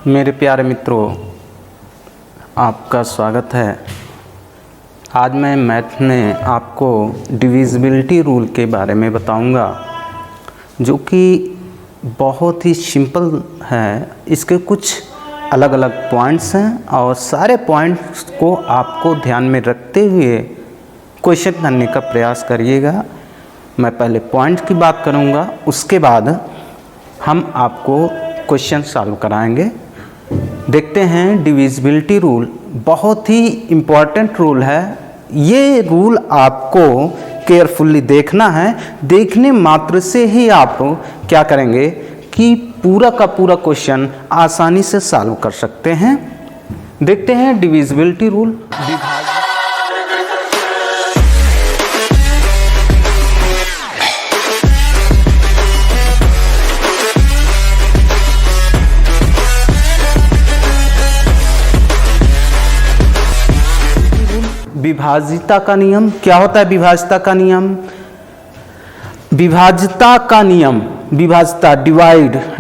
मेरे प्यारे मित्रों, आपका स्वागत है। आज मैं मैथ में आपको डिविजिबिलिटी रूल के बारे में बताऊंगा, जो कि बहुत ही सिंपल है। इसके कुछ अलग अलग पॉइंट्स हैं और सारे पॉइंट्स को आपको ध्यान में रखते हुए क्वेश्चन करने का प्रयास करिएगा। मैं पहले पॉइंट की बात करूंगा, उसके बाद हम आपको क्वेश्चन सॉल्व कराएंगे। देखते हैं डिविजिबिलिटी रूल बहुत ही इम्पॉर्टेंट रूल है। ये रूल आपको केयरफुली देखना है। देखने मात्र से ही आप क्या करेंगे कि पूरा का पूरा क्वेश्चन आसानी से सॉल्व कर सकते हैं। देखते हैं डिविजिबिलिटी रूल। विभाज्यता का नियम क्या होता है? विभाज्यता का नियम, विभाज्यता का नियम, विभाज्यता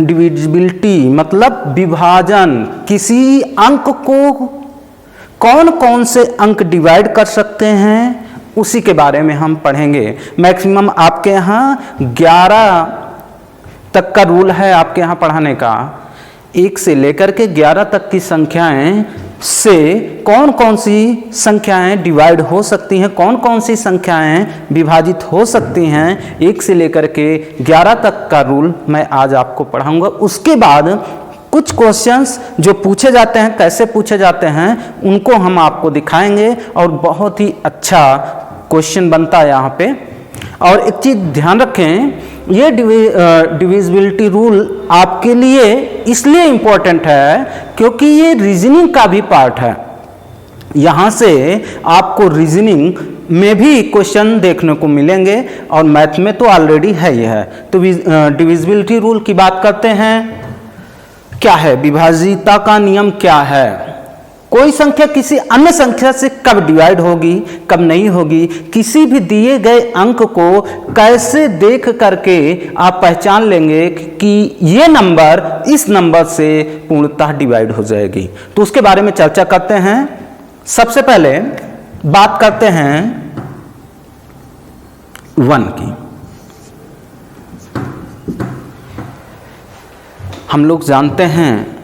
डिविजिबिलिटी मतलब विभाजन। किसी अंक को कौन कौन से अंक डिवाइड कर सकते हैं, उसी के बारे में हम पढ़ेंगे। मैक्सिमम आपके यहाँ 11 तक का रूल है आपके यहाँ पढ़ाने का। 1 से लेकर के 11 तक की संख्याएं से कौन कौन सी संख्याएं डिवाइड हो सकती हैं, कौन कौन सी संख्याएं विभाजित हो सकती हैं, 1 से लेकर के 11 तक का रूल मैं आज आपको पढ़ाऊंगा। उसके बाद कुछ क्वेश्चंस जो पूछे जाते हैं, कैसे पूछे जाते हैं, उनको हम आपको दिखाएंगे और बहुत ही अच्छा क्वेश्चन बनता है यहाँ पे। और एक चीज़ ध्यान रखें, ये डिविजिबिलिटी रूल आपके लिए इसलिए इम्पोर्टेंट है क्योंकि ये रीजनिंग का भी पार्ट है। यहाँ से आपको रीजनिंग में भी क्वेश्चन देखने को मिलेंगे और मैथ में तो ऑलरेडी है ही है। तो डिविजिबिलिटी रूल की बात करते हैं। क्या है विभाज्यता का नियम? क्या है? कोई संख्या किसी अन्य संख्या से कब डिवाइड होगी, कब नहीं होगी, किसी भी दिए गए अंक को कैसे देख करके आप पहचान लेंगे कि ये नंबर इस नंबर से पूर्णतः डिवाइड हो जाएगी, तो उसके बारे में चर्चा करते हैं। सबसे पहले बात करते हैं 1 की। हम लोग जानते हैं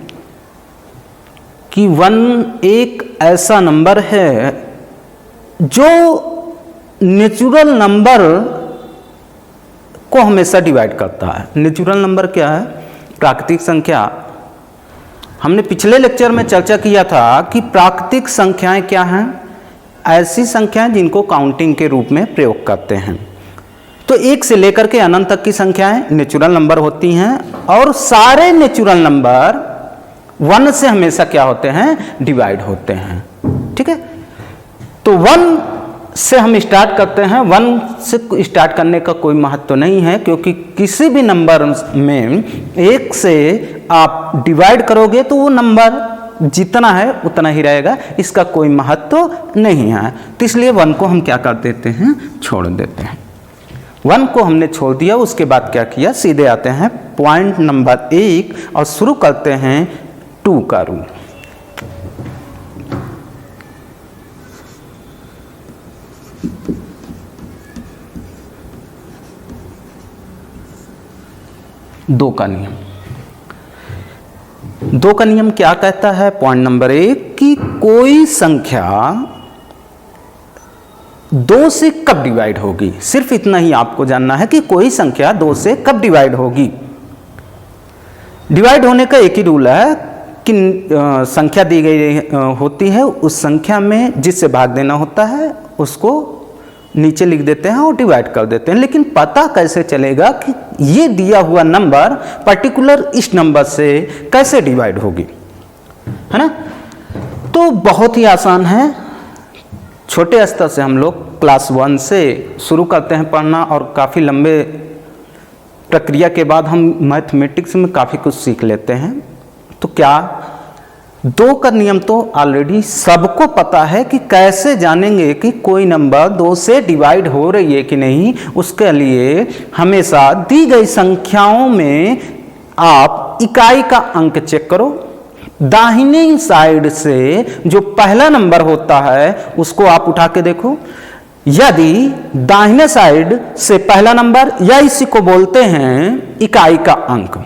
कि 1 एक ऐसा नंबर है जो नेचुरल नंबर को हमेशा डिवाइड करता है। नेचुरल नंबर क्या है? प्राकृतिक संख्या। हमने पिछले लेक्चर में चर्चा किया था कि प्राकृतिक संख्याएं क्या हैं? ऐसी संख्याएं जिनको काउंटिंग के रूप में प्रयोग करते हैं। तो 1 से लेकर के अनंत तक की संख्याएं नेचुरल नंबर होती हैं और सारे नेचुरल नंबर 1 से हमेशा क्या होते हैं? डिवाइड होते हैं। ठीक है, तो 1 से हम स्टार्ट करते हैं। 1 से स्टार्ट करने का कोई महत्व नहीं है क्योंकि किसी भी नंबर में 1 से आप डिवाइड करोगे तो वो नंबर जितना है उतना ही रहेगा, इसका कोई महत्व नहीं है। तो इसलिए 1 को हम क्या कर देते हैं? छोड़ देते हैं। 1 को हमने छोड़ दिया। उसके बाद क्या किया? सीधे आते हैं पॉइंट नंबर 1 और शुरू करते हैं 2 का रूल। दो का नियम। 2 का नियम क्या कहता है? पॉइंट नंबर 1 कि कोई संख्या 2 से कब डिवाइड होगी। सिर्फ इतना ही आपको जानना है कि कोई संख्या 2 से कब डिवाइड होगी। डिवाइड होने का एक ही रूल है कि संख्या दी गई होती है, उस संख्या में जिससे भाग देना होता है उसको नीचे लिख देते हैं और डिवाइड कर देते हैं। लेकिन पता कैसे चलेगा कि ये दिया हुआ नंबर पर्टिकुलर इस नंबर से कैसे डिवाइड होगी, है ना? तो बहुत ही आसान है। छोटे स्तर से हम लोग क्लास 1 से शुरू करते हैं पढ़ना और काफ़ी लंबे प्रक्रिया के बाद हम मैथमेटिक्स में काफ़ी कुछ सीख लेते हैं। तो क्या 2 का नियम तो ऑलरेडी सबको पता है कि कैसे जानेंगे कि कोई नंबर 2 से डिवाइड हो रही है कि नहीं। उसके लिए हमेशा दी गई संख्याओं में आप इकाई का अंक चेक करो। दाहिनी साइड से जो पहला नंबर होता है उसको आप उठा के देखो। यदि दाहिने साइड से पहला नंबर, या इसी को बोलते हैं इकाई का अंक,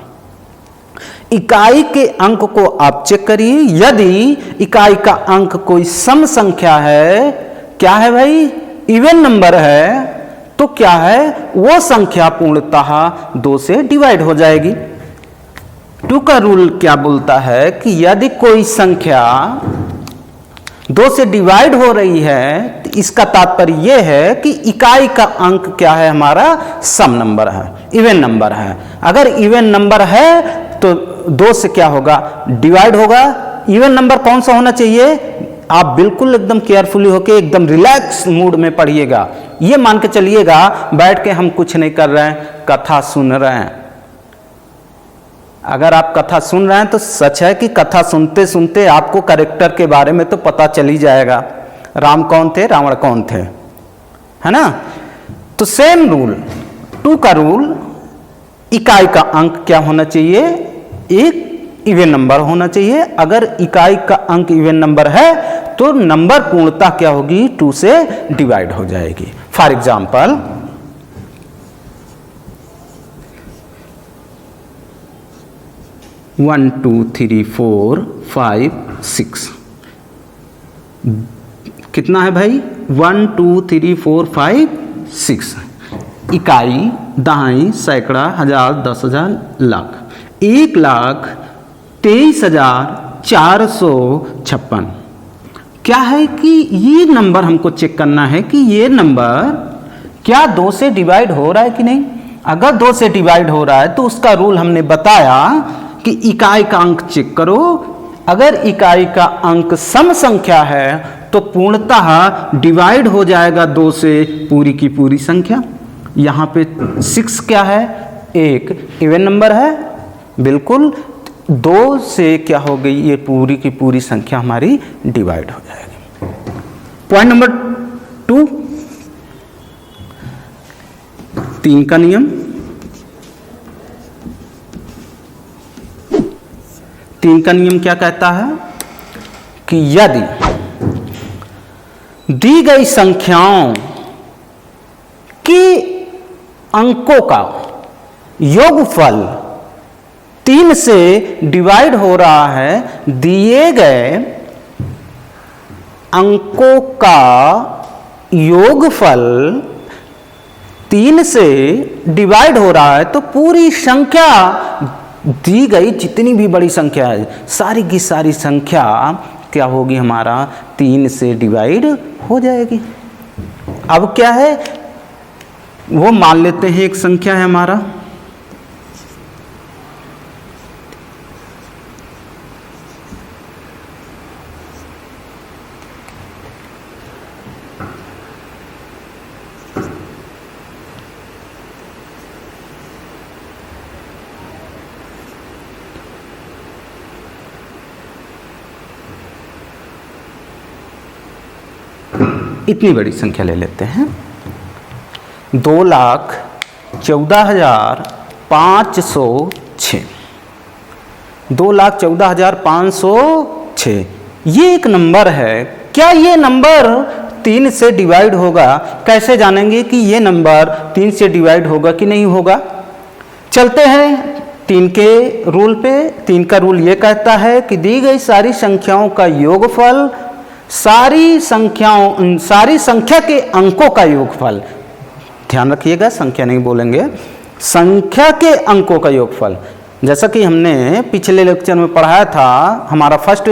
इकाई के अंक को आप चेक करिए। यदि इकाई का अंक कोई सम संख्या है, क्या है भाई, इवन नंबर है, तो क्या है, वो संख्या पूर्णतः 2 से डिवाइड हो जाएगी। 2 का रूल क्या बोलता है कि यदि कोई संख्या 2 से डिवाइड हो रही है तो इसका तात्पर्य यह है कि इकाई का अंक क्या है, हमारा सम नंबर है, इवन नंबर है। अगर इवन नंबर है तो 2 से क्या होगा, डिवाइड होगा। इवन नंबर कौन सा होना चाहिए, आप बिल्कुल एकदम केयरफुली होके एकदम रिलैक्स मूड में पढ़िएगा। ये मान के चलिएगा बैठ के हम कुछ नहीं कर रहे हैं, कथा सुन रहे हैं। अगर आप कथा सुन रहे हैं तो सच है कि कथा सुनते सुनते आपको कैरेक्टर के बारे में तो पता चल ही जाएगा, राम कौन थे, रावण कौन थे, है ना। तो सेम रूल, 2 का रूल, इकाई का अंक क्या होना चाहिए, एक इवन नंबर होना चाहिए। अगर इकाई का अंक इवन नंबर है तो नंबर पूर्णता क्या होगी, 2 से डिवाइड हो जाएगी। फॉर एग्जाम्पल 1 2 3 4 5 6 कितना है भाई, 1 2 3 4 5 6। इकाई, दहाई, सैकड़ा, हजार, 10,000, लाख। 1,23,456। क्या है कि ये नंबर हमको चेक करना है कि ये नंबर क्या 2 से डिवाइड हो रहा है कि नहीं। अगर 2 से डिवाइड हो रहा है तो उसका रूल हमने बताया कि इकाई का अंक चेक करो। अगर इकाई का अंक सम संख्या है तो पूर्णतः डिवाइड हो जाएगा 2 से पूरी की पूरी संख्या। यहाँ पे 6 क्या है, एक इवन नंबर है, बिल्कुल 2 से क्या हो गई, ये पूरी की पूरी संख्या हमारी डिवाइड हो जाएगी। पॉइंट नंबर 2, 3 का नियम। 3 का नियम क्या कहता है कि यदि दी गई संख्याओं के अंकों का योगफल 3 से डिवाइड हो रहा है, दिए गए अंकों का योगफल 3 से डिवाइड हो रहा है, तो पूरी संख्या, दी गई जितनी भी बड़ी संख्या है, सारी की सारी संख्या क्या होगी, हमारा 3 से डिवाइड हो जाएगी। अब क्या है, वो मान लेते हैं एक संख्या है हमारा, इतनी बड़ी संख्या ले लेते हैं, 2,14,506। 2,14,506 ये एक नंबर है। क्या ये नंबर 3 से डिवाइड होगा? कैसे जानेंगे कि ये नंबर 3 से डिवाइड होगा कि नहीं होगा? चलते हैं 3 के रूल पे। 3 का रूल ये कहता है कि दी गई सारी संख्याओं का योगफल, सारी संख्या के अंकों का योगफल, ध्यान रखिएगा संख्या नहीं बोलेंगे, संख्या के अंकों का योगफल। जैसा कि हमने पिछले लेक्चर में पढ़ाया था, हमारा फर्स्ट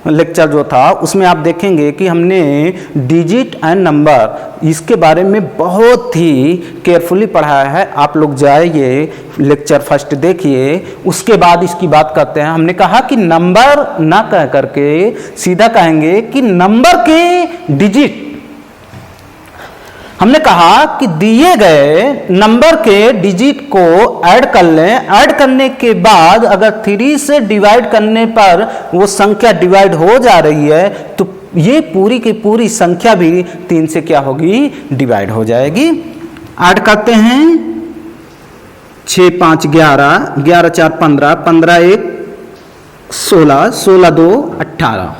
लेक्चर जो था उसमें आप देखेंगे कि हमने डिजिट एंड नंबर इसके बारे में बहुत ही केयरफुली पढ़ाया है। आप लोग जाइए लेक्चर फर्स्ट देखिए, उसके बाद इसकी बात करते हैं। हमने कहा कि नंबर ना कह करके सीधा कहेंगे कि नंबर के डिजिट। हमने कहा कि दिए गए नंबर के डिजिट को ऐड कर लें, ऐड करने के बाद अगर 3 से डिवाइड करने पर वो संख्या डिवाइड हो जा रही है तो ये पूरी की पूरी संख्या भी 3 से क्या होगी, डिवाइड हो जाएगी। ऐड करते हैं 6 5 11, 11 4 15, 15 1 16, 16 2 18,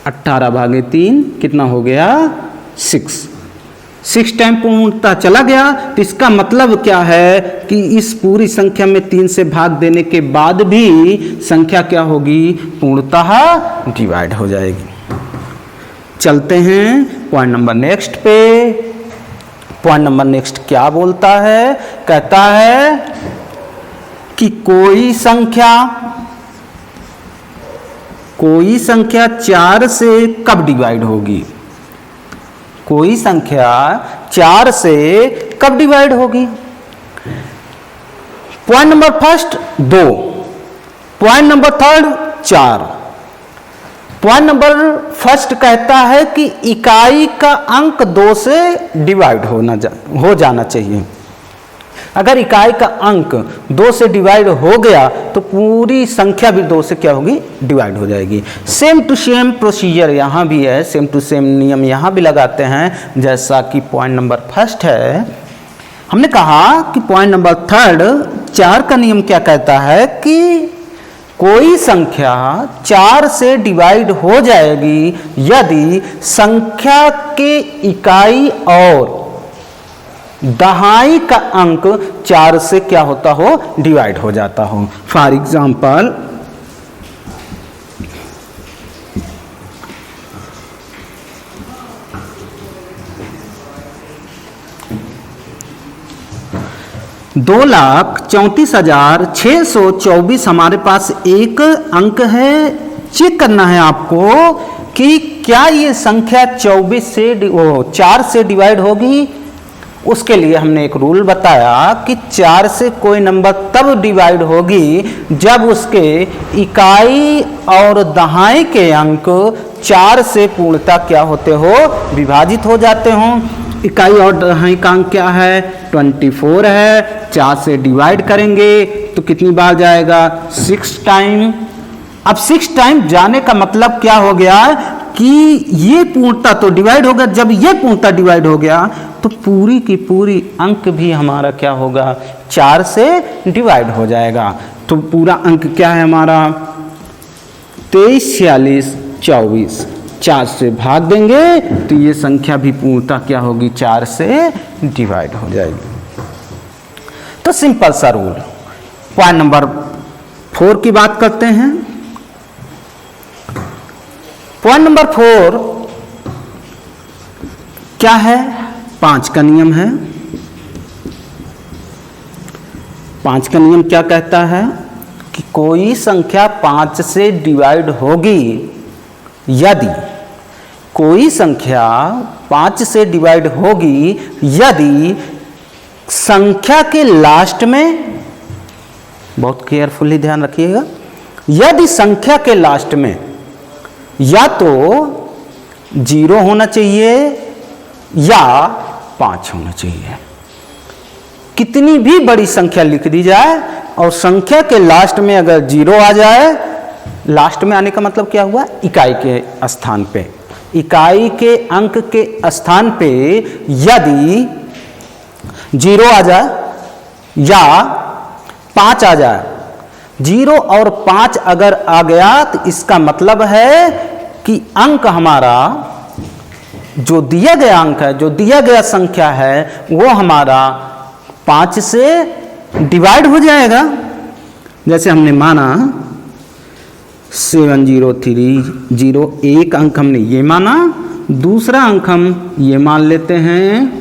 18 भागे 3 कितना हो गया 6 टाइम पूर्णता चला गया। तो इसका मतलब क्या है कि इस पूरी संख्या में 3 से भाग देने के बाद भी संख्या क्या होगी, पूर्णतः डिवाइड हो जाएगी। चलते हैं पॉइंट नंबर नेक्स्ट पे। पॉइंट नंबर नेक्स्ट क्या बोलता है, कहता है कि कोई संख्या 4 से कब डिवाइड होगी, कोई संख्या 4 से कब डिवाइड होगी। Point number first 2, point number third 4। Point number first कहता है कि इकाई का अंक 2 से डिवाइड हो जाना चाहिए। अगर इकाई का अंक 2 से डिवाइड हो गया तो पूरी संख्या भी 2 से क्या होगी, डिवाइड हो जाएगी। सेम टू सेम प्रोसीजर यहाँ भी है, सेम टू सेम नियम यहाँ भी लगाते हैं जैसा कि पॉइंट नंबर फर्स्ट है। हमने कहा कि पॉइंट नंबर थर्ड 4 का नियम क्या कहता है कि कोई संख्या 4 से डिवाइड हो जाएगी यदि संख्या के इकाई और दहाई का अंक 4 से क्या होता हो, डिवाइड हो जाता हो। फॉर एग्जाम्पल $2,34,624 हमारे पास एक अंक है। चेक करना है आपको कि क्या ये संख्या 4 से डिवाइड होगी। उसके लिए हमने एक रूल बताया कि 4 से कोई नंबर तब डिवाइड होगी जब उसके इकाई और दहाई के अंक 4 से पूर्णतः क्या होते हो, विभाजित हो जाते हों। इकाई और दहाई का अंक क्या है, 24 है। 4 से डिवाइड करेंगे तो कितनी बार जाएगा, 6 टाइम। अब 6 टाइम जाने का मतलब क्या हो गया कि ये पूर्णतः तो डिवाइड हो गया। जब ये पूर्णतः डिवाइड हो गया तो पूरी की पूरी अंक भी हमारा क्या होगा, 4 से डिवाइड हो जाएगा। तो पूरा अंक क्या है हमारा, 23, 46, 24। 4 से भाग देंगे तो ये संख्या भी पूर्णतः क्या होगी, 4 से डिवाइड हो जाएगी। तो सिंपल सा रूल। पॉइंट नंबर 4 की बात करते हैं। पॉइंट नंबर 4 क्या है, 5 का नियम है। 5 का नियम क्या कहता है कि कोई संख्या 5 से डिवाइड होगी यदि, कोई संख्या 5 से डिवाइड होगी यदि संख्या के लास्ट में, बहुत केयरफुली ध्यान रखिएगा, यदि संख्या के लास्ट में या तो 0 होना चाहिए या 5 होना चाहिए। कितनी भी बड़ी संख्या लिख दी जाए और संख्या के लास्ट में अगर 0 आ जाए, लास्ट में आने का मतलब क्या हुआ, इकाई के स्थान पे, इकाई के अंक के स्थान पे यदि 0 आ जाए या 5 आ जाए, 0 और 5 अगर आ गया तो इसका मतलब है कि अंक हमारा जो दिया गया अंक है, जो दिया गया संख्या है, वो हमारा 5 से डिवाइड हो जाएगा। जैसे हमने माना 7030, एक अंक हमने ये माना, दूसरा अंक हम ये मान लेते हैं,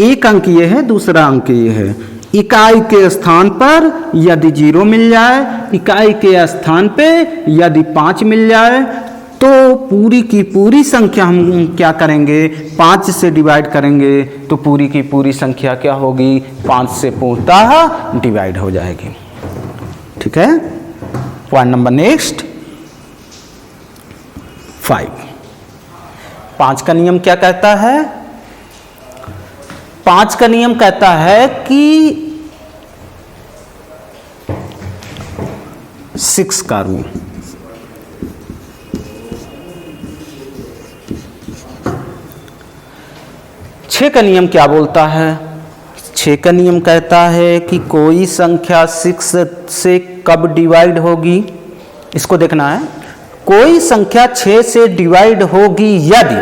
एक अंक ये है, दूसरा अंक ये है। इकाई के स्थान पर यदि 0 मिल जाए, इकाई के स्थान पे यदि 5 मिल जाए, तो पूरी की पूरी संख्या हम क्या करेंगे, 5 से डिवाइड करेंगे तो पूरी की पूरी संख्या क्या होगी, 5 से पूर्णतः डिवाइड हो जाएगी। ठीक है। Point number next 5। 5 का नियम क्या कहता है, 5 का नियम कहता है कि 6 का रूल। 6 का नियम क्या बोलता है, 6 का नियम कहता है कि कोई संख्या 6 से कब डिवाइड होगी। इसको देखना है, कोई संख्या 6 से डिवाइड होगी यदि,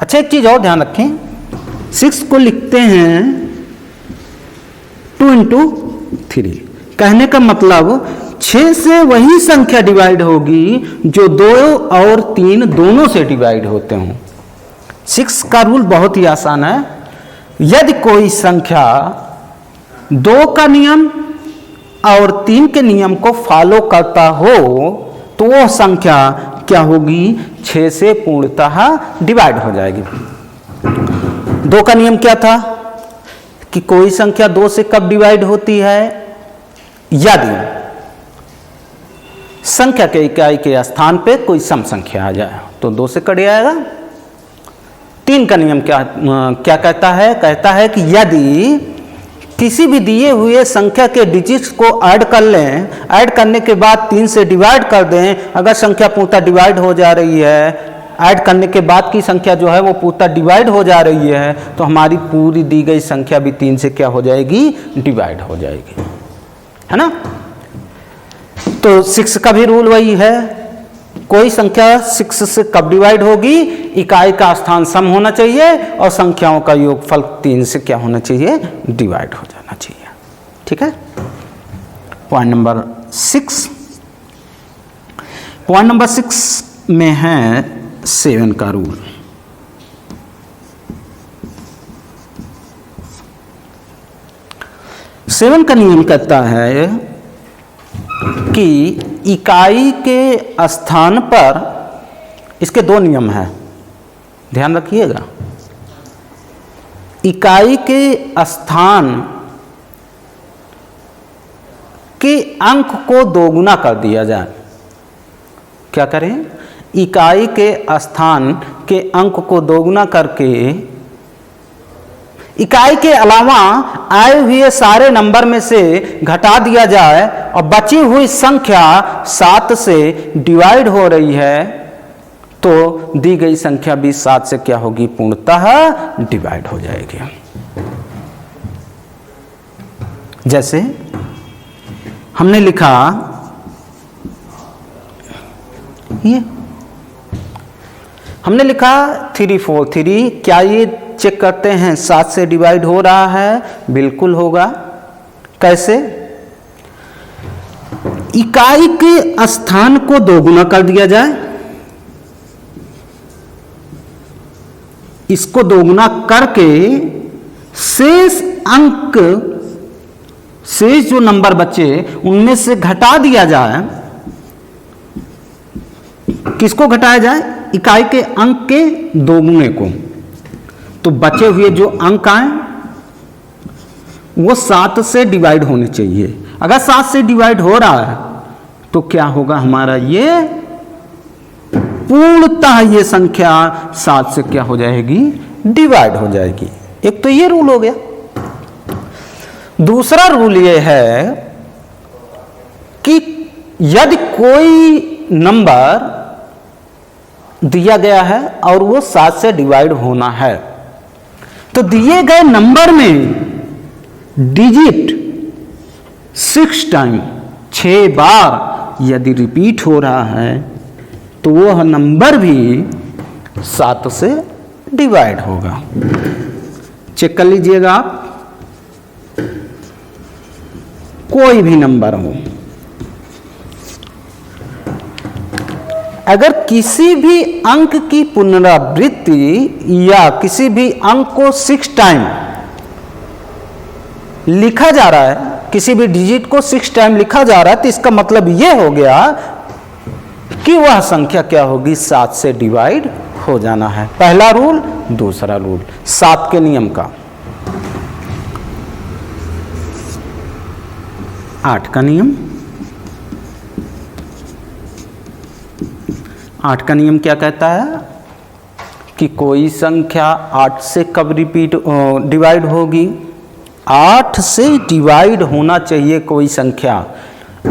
अच्छा एक चीज और ध्यान रखें, 6 को लिखते हैं 2 into 3, कहने का मतलब 6 से वही संख्या डिवाइड होगी जो 2 और 3 दोनों से डिवाइड होते हों। 6 का रूल बहुत ही आसान है, यदि कोई संख्या 2 का नियम और 3 के नियम को फॉलो करता हो तो वो संख्या क्या होगी, 6 से पूर्णतः डिवाइड हो जाएगी। 2 का नियम क्या था कि कोई संख्या 2 से कब डिवाइड होती है, यदि संख्या के इकाई के स्थान पे कोई सम संख्या आ जाए तो 2 से कट जाएगा। 3 का नियम क्या कहता है, कहता है कि यदि किसी भी दिए हुए संख्या के डिजिट्स को ऐड कर लें, ऐड करने के बाद 3 से डिवाइड कर दें, अगर संख्या पूर्णतः डिवाइड हो जा रही है, ऐड करने के बाद की संख्या जो है वो पूर्णतः डिवाइड हो जा रही है, तो हमारी पूरी दी गई संख्या भी 3 से क्या हो जाएगी, डिवाइड हो जाएगी, है ना। तो 6 का भी रूल वही है, कोई संख्या 6 से कब डिवाइड होगी, इकाई का स्थान सम होना चाहिए और संख्याओं का योगफल 3 से क्या होना चाहिए, डिवाइड हो जाना चाहिए। ठीक है, पॉइंट नंबर 6। पॉइंट नंबर 6 में है 7 का रूल। सेवन का नियम कहता है कि इकाई के स्थान पर, इसके 2 नियम हैं, ध्यान रखिएगा। इकाई के स्थान के अंक को दोगुना कर दिया जाए। क्या करें, इकाई के स्थान के अंक को दोगुना करके इकाई के अलावा आए हुए सारे नंबर में से घटा दिया जाए और बची हुई संख्या 7 से डिवाइड हो रही है तो दी गई संख्या भी 7 से क्या होगी, पूर्णतः डिवाइड हो जाएगी। जैसे हमने लिखा ये, हमने लिखा 343, क्या ये चेक करते हैं 7 से डिवाइड हो रहा है, बिल्कुल होगा। कैसे, इकाई के स्थान को दोगुना कर दिया जाए, इसको दोगुना करके शेष अंक, शेष जो नंबर बचे उनमें से घटा दिया जाए। किसको घटाया जाए, इकाई के अंक के दोगुने को, तो बचे हुए जो अंक आए वो 7 से डिवाइड होने चाहिए। अगर 7 से डिवाइड हो रहा है तो क्या होगा, हमारा ये पूर्णतः ये संख्या 7 से क्या हो जाएगी, डिवाइड हो जाएगी। एक तो ये रूल हो गया। दूसरा रूल ये है कि यदि कोई नंबर दिया गया है और वो 7 से डिवाइड होना है तो दिए गए नंबर में डिजिट 6 टाइम, 6 बार यदि रिपीट हो रहा है तो वह नंबर भी 7 से डिवाइड होगा। चेक कर लीजिएगा आप, कोई भी नंबर हो, अगर किसी भी अंक की पुनरावृत्ति या किसी भी अंक को 6 टाइम लिखा जा रहा है, किसी भी डिजिट को 6 टाइम लिखा जा रहा है, तो इसका मतलब यह हो गया कि वह संख्या क्या होगी, 7 से डिवाइड हो जाना है। पहला रूल। दूसरा रूल 7 के नियम का। 8 का नियम। 8 का नियम क्या कहता है कि कोई संख्या 8 से कब डिवाइड होगी, 8 से डिवाइड होना चाहिए। कोई संख्या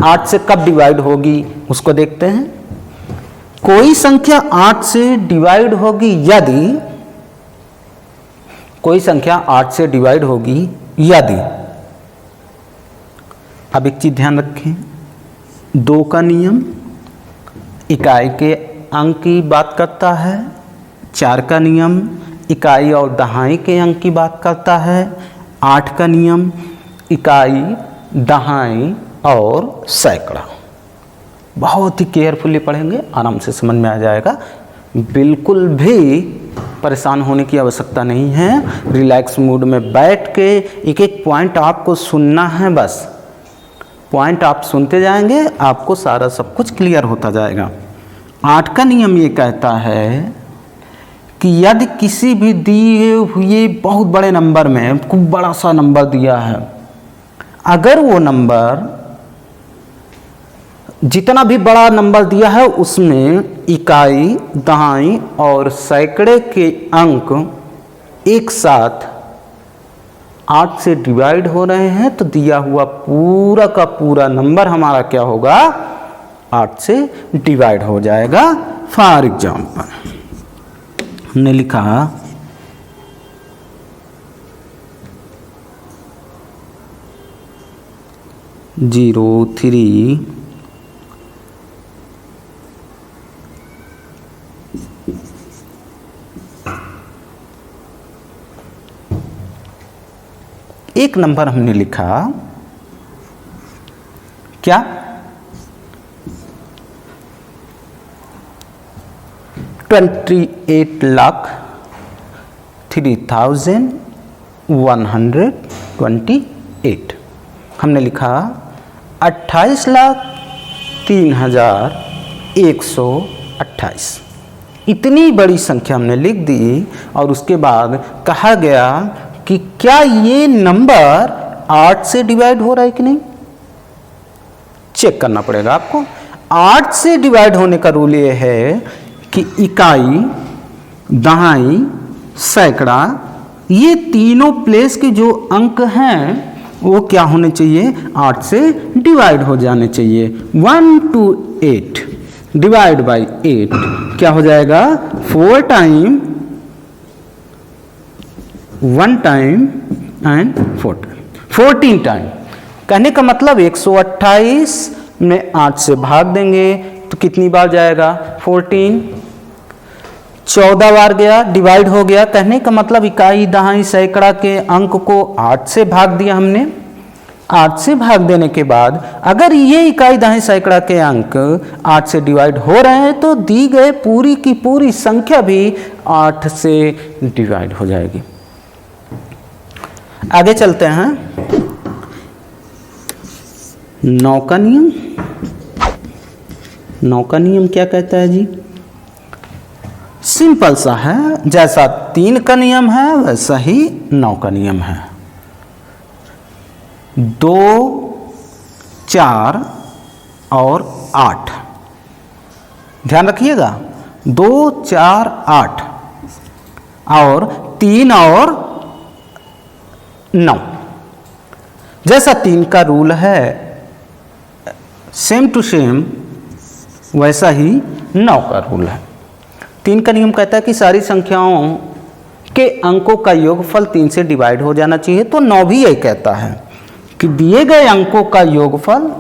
8 से कब डिवाइड होगी उसको देखते हैं। कोई संख्या 8 से डिवाइड होगी यदि, कोई संख्या 8 से डिवाइड होगी यदि, अब एक चीज ध्यान रखें, 2 का नियम इकाई के अंक की बात करता है, 4 का नियम इकाई और दहाई के अंक की बात करता है, 8 का नियम इकाई, दहाई और सैकड़ा। बहुत ही केयरफुली पढ़ेंगे, आराम से समझ में आ जाएगा। बिल्कुल भी परेशान होने की आवश्यकता नहीं है। रिलैक्स मूड में बैठ के एक एक पॉइंट आपको सुनना है, बस पॉइंट आप सुनते जाएंगे, आपको सारा सब कुछ क्लियर होता जाएगा। 8 का नियम ये कहता है कि यदि किसी भी दिए हुए बहुत बड़े नंबर में, खूब बड़ा सा नंबर दिया है, अगर वो नंबर जितना भी बड़ा नंबर दिया है उसमें इकाई, दहाई और सैकड़े के अंक एक साथ 8 से डिवाइड हो रहे हैं, तो दिया हुआ पूरा का पूरा नंबर हमारा क्या होगा, 8 से डिवाइड हो जाएगा। फॉर एग्जाम्पल हमने लिखा 03 एक नंबर हमने लिखा क्या, 28,3,128। हमने लिखा 28,03,128। इतनी बड़ी संख्या हमने लिख दी और उसके बाद कहा गया कि क्या ये नंबर 8 से डिवाइड हो रहा है कि नहीं, चेक करना पड़ेगा आपको। 8 से डिवाइड होने का रूल ये है कि इकाई, दहाई, सैकड़ा, ये तीनों प्लेस के जो अंक हैं वो क्या होने चाहिए, 8 से डिवाइड हो जाने चाहिए। 1 to 8 डिवाइड बाई 8 क्या हो जाएगा, 4 टाइम, 1 टाइम एंड 14 टाइम। कहने का मतलब 128 में 8 से भाग देंगे तो कितनी बार जाएगा, 14, 14 बार गया, डिवाइड हो गया। कहने का मतलब इकाई, दहाई, सैकड़ा के अंक को 8 से भाग दिया हमने। 8 से भाग देने के बाद अगर ये इकाई, दहाई, सैकड़ा के अंक 8 से डिवाइड हो रहे हैं तो दी गए पूरी की पूरी संख्या भी 8 से डिवाइड हो जाएगी। आगे चलते हैं। 9 का नियम, 9 का नियम क्या कहता है जी, सिंपल सा है, जैसा 3 का नियम है वैसा ही 9 का नियम है। 2, 4 और 8, ध्यान रखिएगा, 2, 4, 8 और 3 और 9। जैसा 3 का रूल है सेम टू सेम वैसा ही 9 का रूल है। 3 का नियम कहता है कि सारी संख्याओं के अंकों का योगफल 3 से डिवाइड हो जाना चाहिए, तो 9 भी यही कहता है कि दिए गए अंकों का योगफल,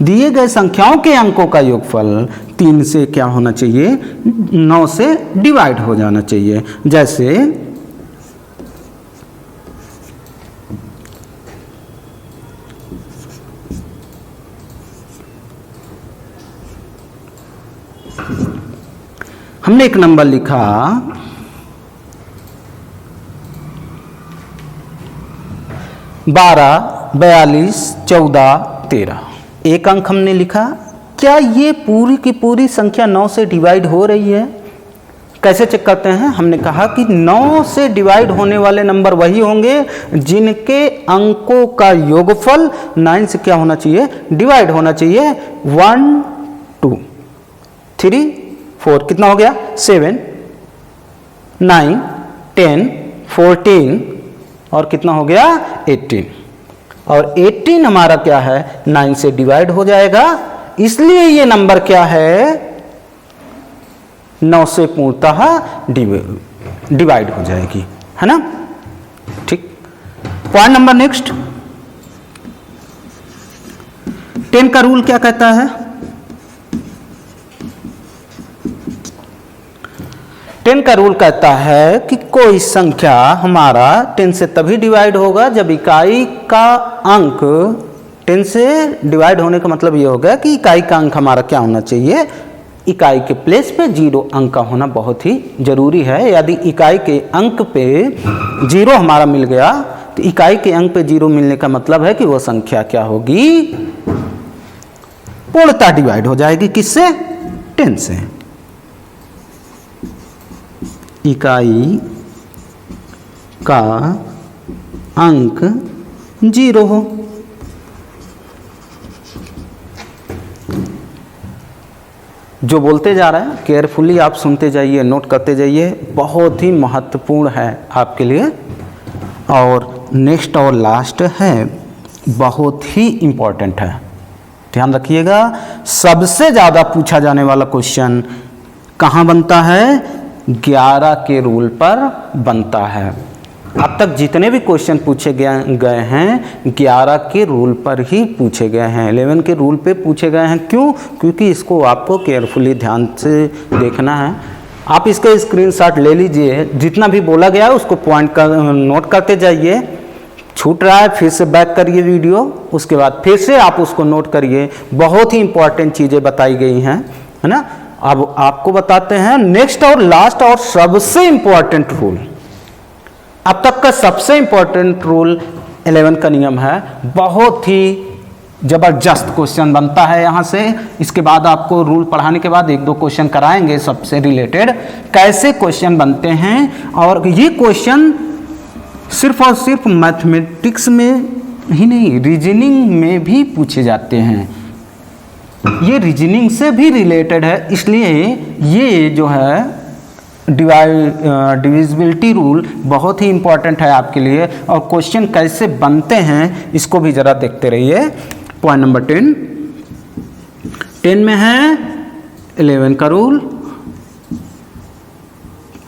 दिए गए संख्याओं के अंकों का योगफल 3 से क्या होना चाहिए, 9 से डिवाइड हो जाना चाहिए। जैसे हमने एक नंबर लिखा 12, 42, 14, 13। एक अंक हमने लिखा। क्या ये पूरी की पूरी संख्या 9 से डिवाइड हो रही है? कैसे चेक करते हैं? हमने कहा कि 9 से डिवाइड होने वाले नंबर वही होंगे जिनके अंकों का योगफल 9 से क्या होना चाहिए, डिवाइड होना चाहिए। 1, 2, 3, 4, कितना हो गया, 7, 9, 10, 14 और कितना हो गया, 18। और 18 हमारा क्या है, 9 से डिवाइड हो जाएगा, इसलिए ये नंबर क्या है, 9 से पूर्णतः डिवाइड हो जाएगी, है ना। ठीक, पॉइंट नंबर नेक्स्ट, 10 का रूल क्या कहता है? 10 का रूल कहता है कि कोई संख्या हमारा 10 से तभी डिवाइड होगा जब इकाई का अंक 10 से डिवाइड होने का मतलब ये होगा कि इकाई का अंक हमारा क्या होना चाहिए, इकाई के प्लेस पे 0 अंक का होना बहुत ही जरूरी है। यदि इकाई के अंक पे 0 हमारा मिल गया तो इकाई के अंक पे 0 मिलने का मतलब है कि वो संख्या क्या होगी, पूर्णतः डिवाइड हो जाएगी। किससे? 10 से। इकाई का अंक 0 हो। जो बोलते जा रहे हैं केयरफुली आप सुनते जाइए, नोट करते जाइए, बहुत ही महत्वपूर्ण है आपके लिए। और नेक्स्ट और लास्ट है, बहुत ही इम्पोर्टेंट है, ध्यान रखिएगा। सबसे ज़्यादा पूछा जाने वाला क्वेश्चन कहाँ बनता है? 11 के रूल पर बनता है। अब तक जितने भी क्वेश्चन पूछे गए हैं 11 के रूल पर ही पूछे गए हैं, 11 के रूल पे पूछे गए हैं। क्यों? क्योंकि इसको आपको केयरफुली ध्यान से देखना है। आप इसका स्क्रीनशॉट ले लीजिए, जितना भी बोला गया है उसको पॉइंट कर नोट करते जाइए। छूट रहा है फिर से बैक करिए वीडियो, उसके बाद फिर से आप उसको नोट करिए। बहुत ही इंपॉर्टेंट चीज़ें बताई गई हैं, है ना। अब आपको बताते हैं नेक्स्ट और लास्ट और सबसे इंपॉर्टेंट रूल। अब तक का सबसे इंपॉर्टेंट रूल 11 का नियम है। बहुत ही जबरदस्त क्वेश्चन बनता है यहाँ से। इसके बाद आपको रूल पढ़ाने के बाद 1-2 क्वेश्चन कराएंगे सबसे रिलेटेड, कैसे क्वेश्चन बनते हैं। और ये क्वेश्चन सिर्फ और सिर्फ मैथमेटिक्स में ही नहीं, रीजनिंग में भी पूछे जाते हैं। ये रीजनिंग से भी रिलेटेड है, इसलिए ये जो है डिविजिबिलिटी रूल बहुत ही इंपॉर्टेंट है आपके लिए। और क्वेश्चन कैसे बनते हैं इसको भी ज़रा देखते रहिए। पॉइंट नंबर 10 में है 11 का रूल।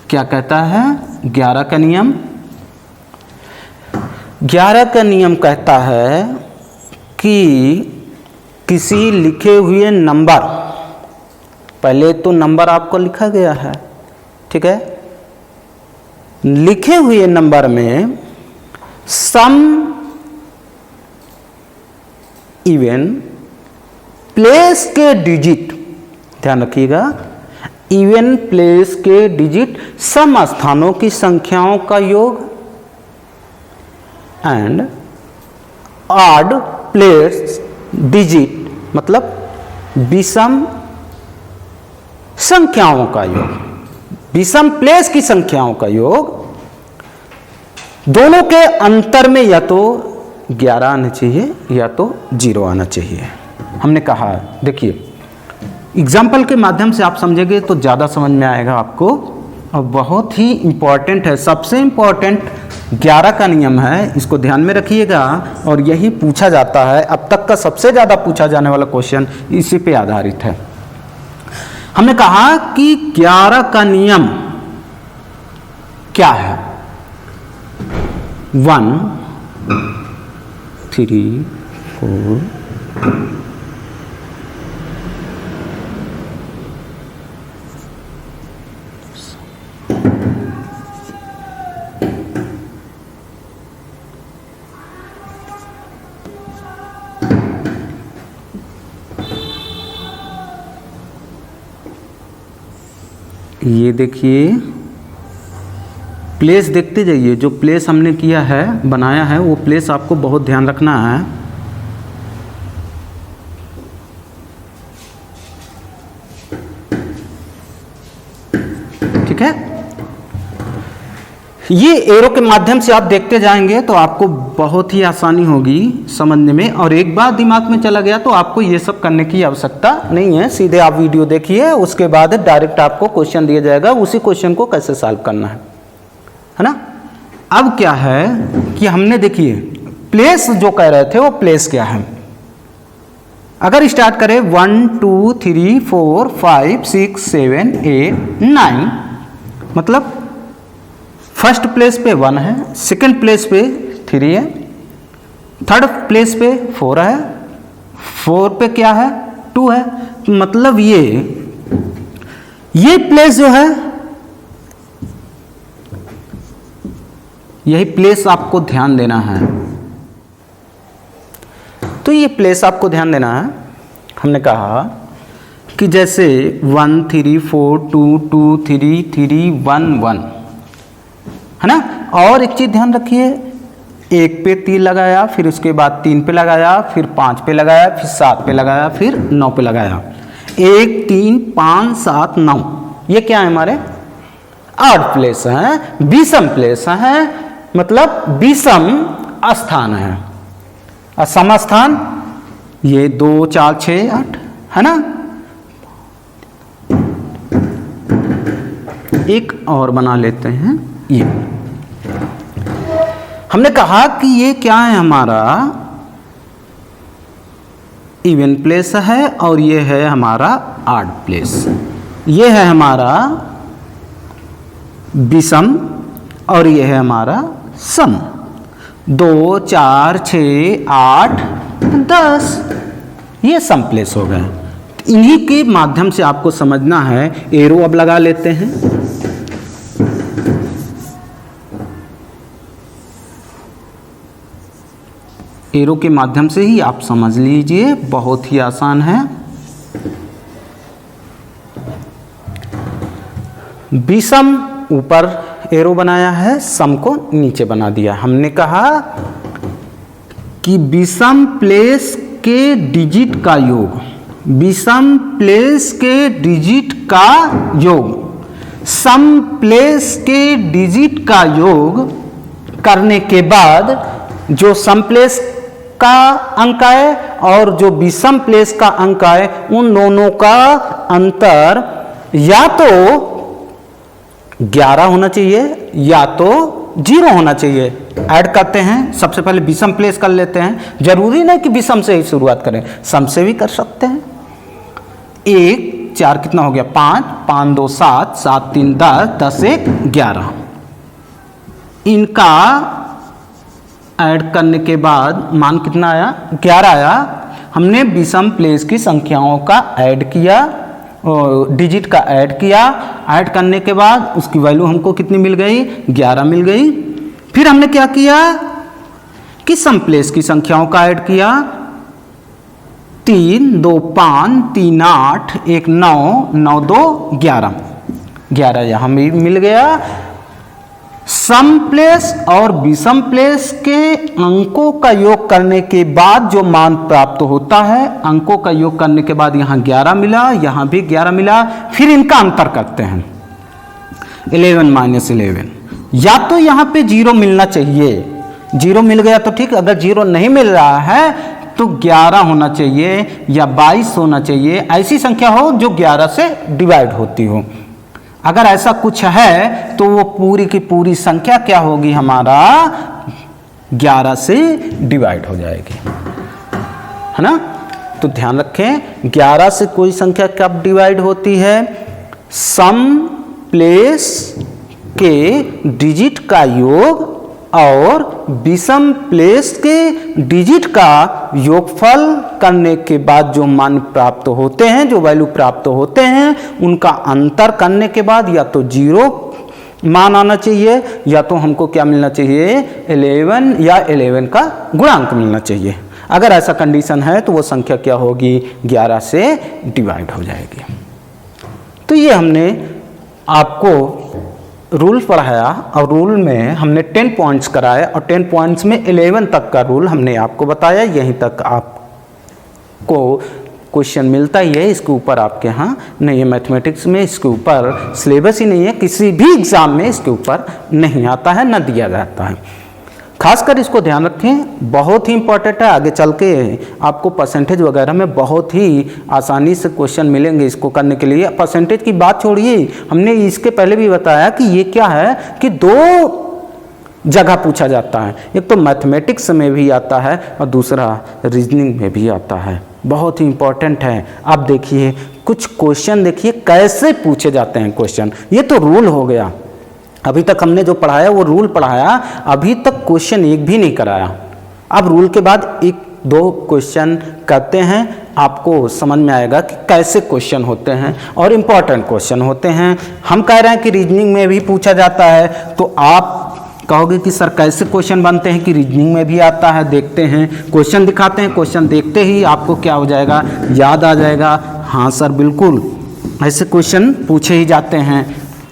क्या कहता है? 11 का नियम। 11 का नियम कहता है कि किसी लिखे हुए नंबर, पहले तो नंबर आपको लिखा गया है, ठीक है, लिखे हुए नंबर में सम इवन प्लेस के डिजिट, ध्यान रखिएगा, इवन प्लेस के डिजिट सम स्थानों की संख्याओं का योग एंड ऑड प्लेस डिजिट मतलब विषम संख्याओं का योग, विषम प्लेस की संख्याओं का योग, दोनों के अंतर में या तो 11 आना चाहिए या तो 0 आना चाहिए। हमने कहा, देखिए एग्जाम्पल के माध्यम से आप समझेंगे तो ज़्यादा समझ में आएगा आपको। और बहुत ही इम्पॉर्टेंट है, सबसे इम्पॉर्टेंट 11 का नियम है, इसको ध्यान में रखिएगा। और यही पूछा जाता है, अब तक का सबसे ज़्यादा पूछा जाने वाला क्वेश्चन इसी पे आधारित है। हमने कहा कि 11 का नियम क्या है? 1 3 4 ये देखिए प्लेस देखते जाइए, जो प्लेस हमने किया है, बनाया है, वो प्लेस आपको बहुत ध्यान रखना है। ठीक है, ये एरो के माध्यम से आप देखते जाएंगे तो आपको बहुत ही आसानी होगी समझने में। और एक बार दिमाग में चला गया तो आपको ये सब करने की आवश्यकता नहीं है, सीधे आप वीडियो देखिए, उसके बाद डायरेक्ट आपको क्वेश्चन दिया जाएगा, उसी क्वेश्चन को कैसे सॉल्व करना है ना। अब क्या है कि हमने देखिए प्लेस जो कह रहे थे वो प्लेस क्या है। अगर स्टार्ट करें 1 2 3 4 5 6 7 8 9, मतलब फर्स्ट प्लेस पे 1 है, सेकंड प्लेस पे 3 है, थर्ड प्लेस पे 4 है, 4 पे क्या है 2 है। मतलब ये प्लेस जो है, यही प्लेस आपको ध्यान देना है। तो ये प्लेस आपको ध्यान देना है। हमने कहा कि जैसे 1 3 4 2 2 3 3 1 1 है ना। और एक चीज ध्यान रखिए, 1 पे 3 लगाया, फिर उसके बाद 3 पे लगाया, फिर 5 पे लगाया, फिर 7 पे लगाया, फिर 9 पे लगाया। 1 3 5 7 9, ये क्या है हमारे ऑड प्लेस है, विषम प्लेस है, मतलब विषम स्थान है। और सम स्थान ये 2 4 6 8 है ना। एक और बना लेते हैं, ये हमने कहा कि ये क्या है हमारा इवन प्लेस है, और ये है हमारा ऑड प्लेस। ये है हमारा विषम और ये है हमारा सम। 2 4 6 8 10, ये सम प्लेस हो गए। इन्हीं के माध्यम से आपको समझना है। एरो अब लगा लेते हैं। एरो के माध्यम से ही आप समझ लीजिए, बहुत ही आसान है। विषम ऊपर एरो बनाया है, सम को नीचे बना दिया। हमने कहा कि विषम प्लेस के डिजिट का योग, विषम प्लेस के डिजिट का योग सम प्लेस के डिजिट का योग करने के बाद जो सम प्लेस का अंक आए और जो विषम प्लेस का अंक आए, उन दोनों का अंतर या तो 11 होना चाहिए या तो 0 होना चाहिए। ऐड करते हैं, सबसे पहले विषम प्लेस कर लेते हैं। जरूरी नहीं कि विषम से ही शुरुआत करें, सम से भी कर सकते हैं। 1 4 कितना हो गया 5, 5 2 7, 7 3 10, 10 1 11। इनका ऐड करने के बाद मान कितना आया 11 आया। हमने विषम प्लेस की संख्याओं का ऐड किया, डिजिट का ऐड किया। ऐड करने के बाद उसकी वैल्यू हमको कितनी मिल गई 11 मिल गई। फिर हमने क्या किया कि सम प्लेस की संख्याओं का ऐड किया। 3 2 5 3 8 1 9 9 2 11, 11 यहाँ मिल गया। सम प्लेस और विषम प्लेस के अंकों का योग करने के बाद जो मान प्राप्त होता है, अंकों का योग करने के बाद यहाँ 11 मिला, यहाँ भी 11 मिला। फिर इनका अंतर करते हैं 11 माइनस 11। या तो यहाँ पे 0 मिलना चाहिए, 0 मिल गया तो ठीक, अगर 0 नहीं मिल रहा है तो 11 होना चाहिए या 22 होना चाहिए। ऐसी संख्या हो जो 11 से डिवाइड होती हो। अगर ऐसा कुछ है तो वो पूरी की पूरी संख्या क्या होगी हमारा 11 से डिवाइड हो जाएगी, है ना। तो ध्यान रखें 11 से कोई संख्या कब डिवाइड होती है, सम प्लेस के डिजिट का योग और विषम प्लेस के डिजिट का योगफल करने के बाद जो मान प्राप्त होते हैं, जो वैल्यू प्राप्त होते हैं, उनका अंतर करने के बाद या तो 0 मान आना चाहिए या तो हमको क्या मिलना चाहिए 11 या 11 का गुणांक मिलना चाहिए। अगर ऐसा कंडीशन है तो वो संख्या क्या होगी 11 से डिवाइड हो जाएगी। तो ये हमने आपको रूल पढ़ाया और रूल में हमने 10 पॉइंट्स कराए और 10 पॉइंट्स में 11 तक का रूल हमने आपको बताया। यहीं तक आपको क्वेश्चन मिलता ही है, इसके ऊपर आपके यहाँ नहीं है। मैथमेटिक्स में इसके ऊपर सिलेबस ही नहीं है, किसी भी एग्जाम में इसके ऊपर नहीं आता है, न दिया जाता है। खासकर इसको ध्यान रखें, बहुत ही इंपॉर्टेंट है। आगे चल के आपको परसेंटेज वगैरह में बहुत ही आसानी से क्वेश्चन मिलेंगे इसको करने के लिए। परसेंटेज की बात छोड़िए, हमने इसके पहले भी बताया कि ये क्या है कि 2 जगह पूछा जाता है। एक तो मैथमेटिक्स में भी आता है और दूसरा रीजनिंग में भी आता है। बहुत ही इंपॉर्टेंट है। अब देखिए कुछ क्वेश्चन, देखिए कैसे पूछे जाते हैं क्वेश्चन। ये तो रूल हो गया। अभी तक हमने जो पढ़ाया वो रूल पढ़ाया, अभी तक क्वेश्चन एक भी नहीं कराया। अब रूल के बाद एक दो क्वेश्चन करते हैं, आपको समझ में आएगा कि कैसे क्वेश्चन होते हैं और इम्पॉर्टेंट क्वेश्चन होते हैं। हम कह रहे हैं कि रीजनिंग में भी पूछा जाता है, तो आप कहोगे कि सर कैसे क्वेश्चन बनते हैं कि रीजनिंग में भी आता है। देखते हैं, क्वेश्चन दिखाते हैं, क्वेश्चन देखते ही आपको क्या हो जाएगा, याद आ जाएगा। हाँ सर बिल्कुल, ऐसे क्वेश्चन पूछे ही जाते हैं।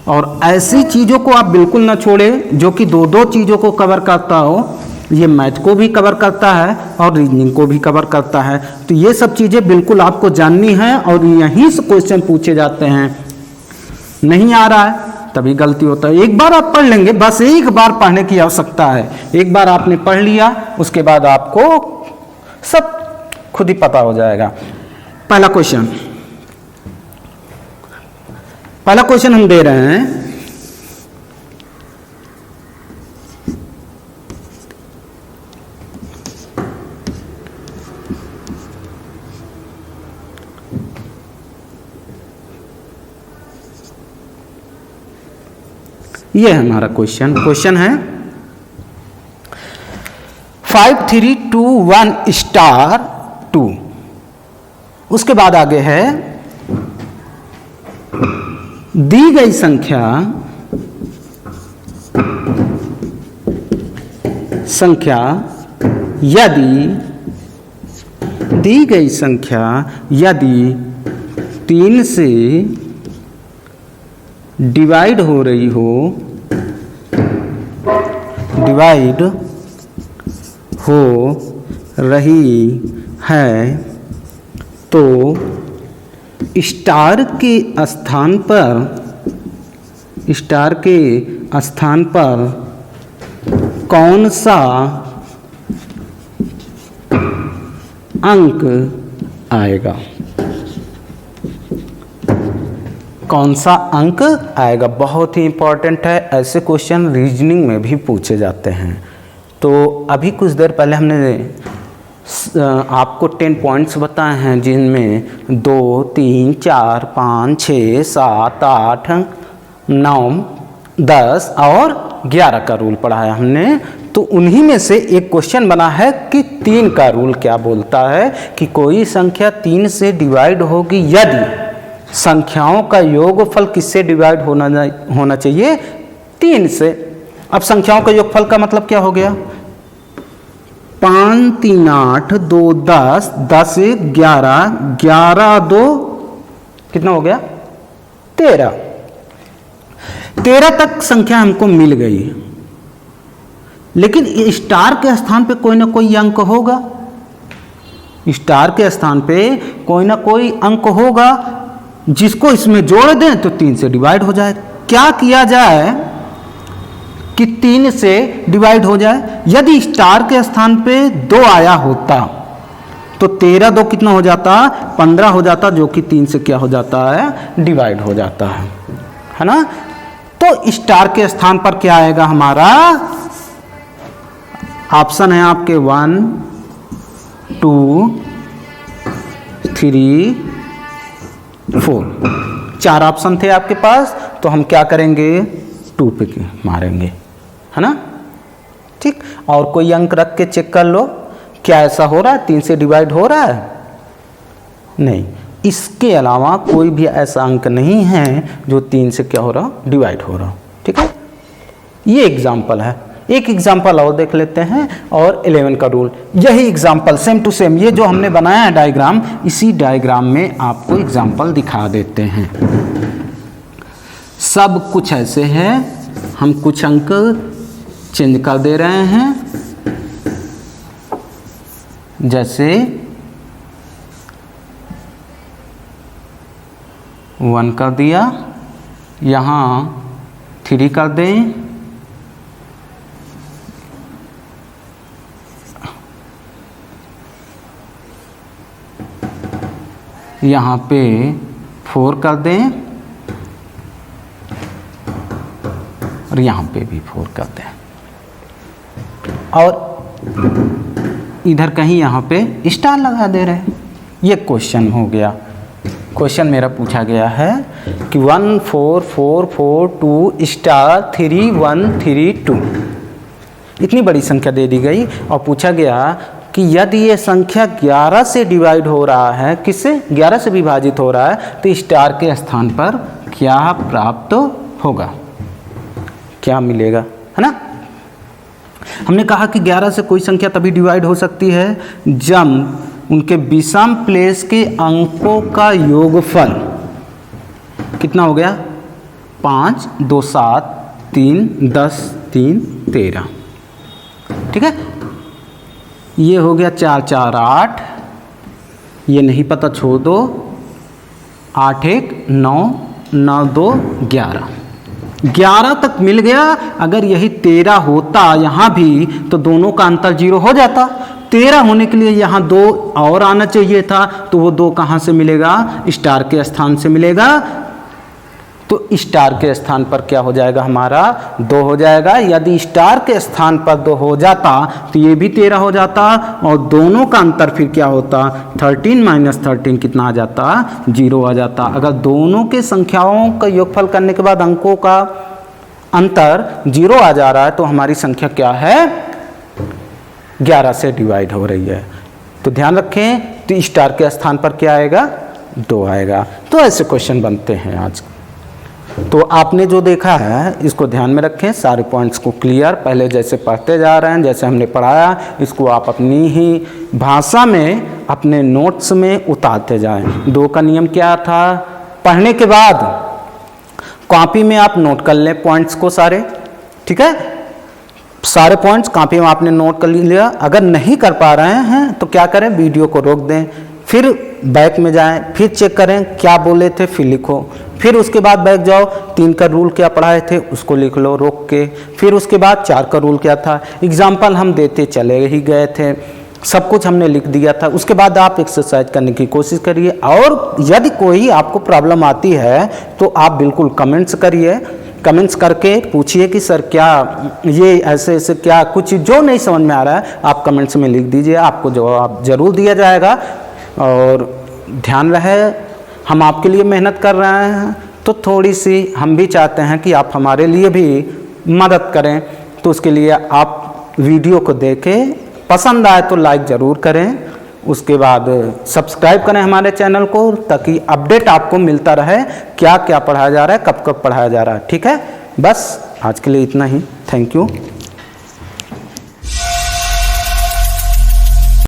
और ऐसी चीज़ों को आप बिल्कुल ना छोड़ें जो कि दो दो चीज़ों को कवर करता हो। ये मैथ को भी कवर करता है और रीजनिंग को भी कवर करता है। तो ये सब चीज़ें बिल्कुल आपको जाननी है और यहीं से क्वेश्चन पूछे जाते हैं। नहीं आ रहा है तभी गलती होता है। एक बार आप पढ़ लेंगे, बस एक बार पढ़ने की आवश्यकता है। एक बार आपने पढ़ लिया, उसके बाद आपको सब खुद ही पता हो जाएगा। पहला क्वेश्चन हम दे रहे हैं, ये है हमारा क्वेश्चन है 5321 स्टार 2। उसके बाद आगे है दी गई संख्या यदि 3 से डिवाइड हो रही है तो स्टार के स्थान पर कौन सा अंक आएगा? कौन सा अंक आएगा? बहुत ही इंपॉर्टेंट है। ऐसे क्वेश्चन रीजनिंग में भी पूछे जाते हैं। तो अभी कुछ देर पहले हमने आपको 10 पॉइंट्स बताए हैं, जिनमें 2, 3, 4, 5, 6, 7, 8, 9, 10 और 11 का रूल पढ़ाया हमने। तो उन्हीं में से एक क्वेश्चन बना है कि 3 का रूल क्या बोलता है कि कोई संख्या 3 से डिवाइड होगी यदि संख्याओं का योगफल किससे डिवाइड होना चाहिए? 3 से। अब संख्याओं का योगफल का मतलब क्या हो गया? 5, 3, 8, 2, 10, 10, 1, 11, 11, 2 कितना हो गया? 13। 13 तक संख्या हमको मिल गई, लेकिन स्टार के स्थान पे कोई ना कोई अंक होगा। स्टार के स्थान पे कोई ना कोई अंक होगा, जिसको इसमें जोड़ दें तो 3 से डिवाइड हो जाए। क्या किया जाए कि 3 से डिवाइड हो जाए? यदि स्टार के स्थान पे 2 आया होता तो 13 2 कितना हो जाता? 15 हो जाता, जो कि 3 से क्या हो जाता है? डिवाइड हो जाता है ना। तो स्टार के स्थान पर क्या आएगा हमारा? ऑप्शन है आपके 1, 2, 3, 4। 4 ऑप्शन थे आपके पास, तो हम क्या करेंगे? 2 पे मारेंगे, है ना। ठीक, और कोई अंक रख के चेक कर लो, क्या ऐसा हो रहा है? 3 से डिवाइड हो रहा है? नहीं, इसके अलावा कोई भी ऐसा अंक नहीं है जो 3 से क्या हो रहा? डिवाइड हो रहा। ठीक है, ये एग्जाम्पल है। एक एग्जाम्पल और देख लेते हैं, और 11 का रूल। यही एग्जाम्पल सेम टू सेम, ये जो हमने बनाया है डायग्राम, इसी डायग्राम में आपको एग्जाम्पल दिखा देते हैं। सब कुछ ऐसे है, हम कुछ अंक चेंज कर दे रहे हैं। जैसे 1 कर दिया, यहाँ 3 कर दें, यहाँ पे 4 कर दें, और यहाँ पे भी 4 कर दें, और इधर कहीं यहाँ पे स्टार लगा दे रहे हैं। ये क्वेश्चन हो गया। क्वेश्चन मेरा पूछा गया है कि 14442 स्टार 3132 इतनी बड़ी संख्या दे दी गई और पूछा गया कि यदि ये संख्या 11 से डिवाइड हो रहा है, किससे 11 से विभाजित हो रहा है, तो स्टार के स्थान पर क्या प्राप्त होगा, क्या मिलेगा, है ना। हमने कहा कि 11 से कोई संख्या तभी डिवाइड हो सकती है जब उनके विषम प्लेस के अंकों का योगफल कितना हो गया, 5 2 7 3 10 3 13, ठीक है। ये हो गया 4 4 8, ये नहीं पता छोड़ दो, 8 1 9 9 2 11, 11 तक मिल गया। अगर यही 13 होता यहाँ भी तो दोनों का अंतर 0 हो जाता। 13 होने के लिए यहाँ 2 और आना चाहिए था, तो वो 2 कहाँ से मिलेगा, स्टार के स्थान से मिलेगा। तो स्टार के स्थान पर क्या हो जाएगा, हमारा 2 हो जाएगा। यदि स्टार के स्थान पर 2 हो जाता तो ये भी 13 हो जाता और दोनों का अंतर फिर क्या होता, 13 माइनस 13 कितना आ जाता, 0 आ जाता। अगर दोनों के संख्याओं का योगफल करने के बाद अंकों का अंतर 0 आ जा रहा है तो हमारी संख्या क्या है, 11 से डिवाइड हो रही है। तो ध्यान रखें, तो स्टार के स्थान पर क्या आएगा, 2 आएगा। तो ऐसे क्वेश्चन बनते हैं आज। तो आपने जो देखा है इसको ध्यान में रखें, सारे पॉइंट्स को क्लियर पहले जैसे पढ़ते जा रहे हैं, जैसे हमने पढ़ाया इसको आप अपनी ही भाषा में अपने नोट्स में उतारते जाएं। 2 का नियम क्या था, पढ़ने के बाद कॉपी में आप नोट कर लें पॉइंट्स को सारे, ठीक है। सारे पॉइंट्स कॉपी में आपने नोट कर लिया। अगर नहीं कर पा रहे हैं तो क्या करें, वीडियो को रोक दें, फिर बैक में जाएं, फिर चेक करें क्या बोले थे, फिर लिखो। फिर उसके बाद बैक जाओ, 3 का रूल क्या पढ़ाए थे उसको लिख लो रोक के। फिर उसके बाद 4 का रूल क्या था, एग्जाम्पल हम देते चले ही गए थे, सब कुछ हमने लिख दिया था। उसके बाद आप एक्सरसाइज करने की कोशिश करिए। और यदि कोई आपको प्रॉब्लम आती है तो आप बिल्कुल कमेंट्स करिए, कमेंट्स करके पूछिए कि सर क्या ये ऐसे ऐसे क्या कुछ जो नहीं समझ में आ रहा है आप कमेंट्स में लिख दीजिए, आपको जवाब जरूर दिया जाएगा। और ध्यान रहे हम आपके लिए मेहनत कर रहे हैं तो थोड़ी सी हम भी चाहते हैं कि आप हमारे लिए भी मदद करें। तो उसके लिए आप वीडियो को देखें, पसंद आए तो लाइक ज़रूर करें, उसके बाद सब्सक्राइब करें हमारे चैनल को ताकि अपडेट आपको मिलता रहे क्या क्या पढ़ाया जा रहा है, कब कब पढ़ाया जा रहा है, ठीक है। बस आज के लिए इतना ही, थैंक यू।